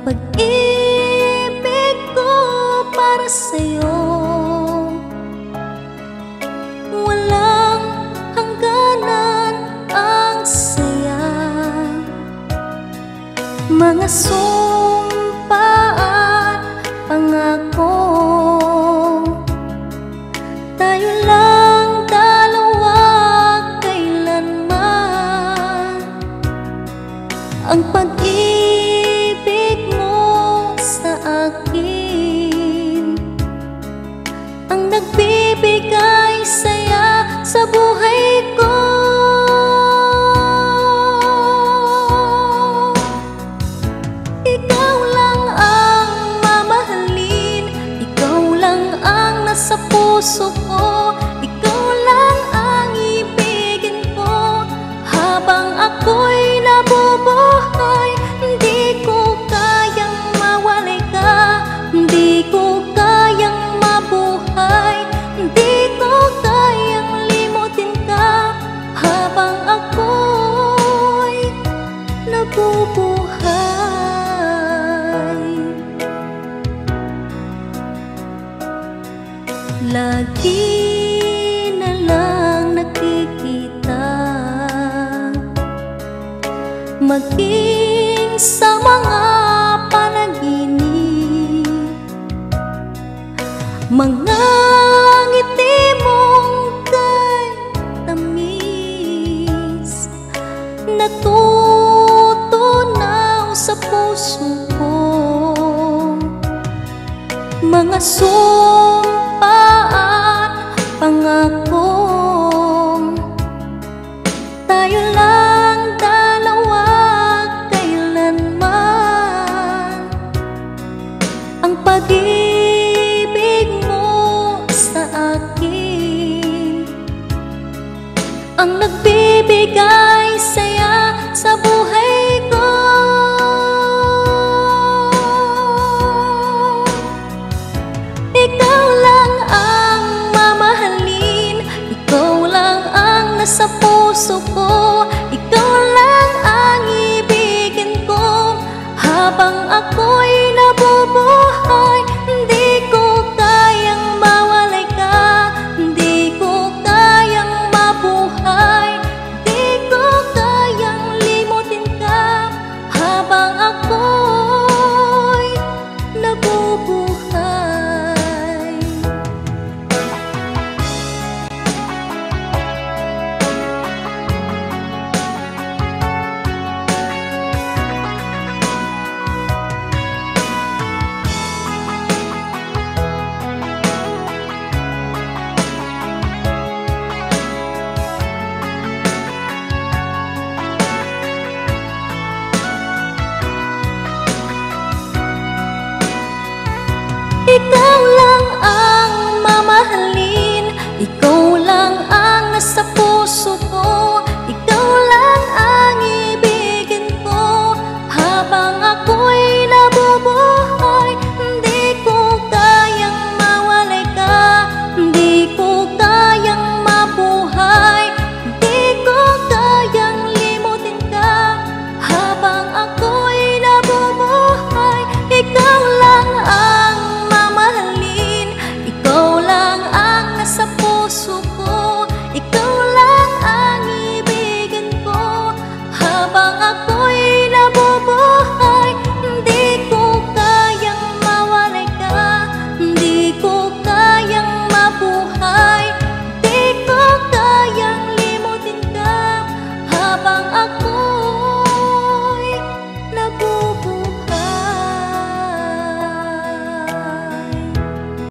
pag-ibig ko para sa'yo, walang hangganan ang saya. Mga sumpa at pangako, tayo lang dalawa kailanman. Ang pag-ibig mo sa akin ang nagbibigay saya sa buhay ko. Ikaw lang ang mamahalin, ikaw lang ang nasa puso ko, ikaw lang ang ibigin ko habang ako'y nabubuhay. Hindi ko kayang mawalay ka, hindi ko kayang mabuhay, hindi ko kayang limutin ka habang ako'y nabubuhay. Lagi na lang nakikita, maging sa mga panaginip, mga ngiti mong kay tamis, natutunaw sa puso ko. Mga sumpa at pangako, tayo lang dalawa kailanman. Ang pag-ibig mo sa akin ang nagbibigay saya sa buhay ko. Ikaw lang ang mamahalin, ikaw lang ang nasa puso ko, ikaw lang ang ibigin ko habang ako'y nabubuhay. Hindi ko kayang mawalay ka, hindi ko kayang mabuhay, hindi ko kayang limutin ka habang ako'y nabubuhay. Ikaw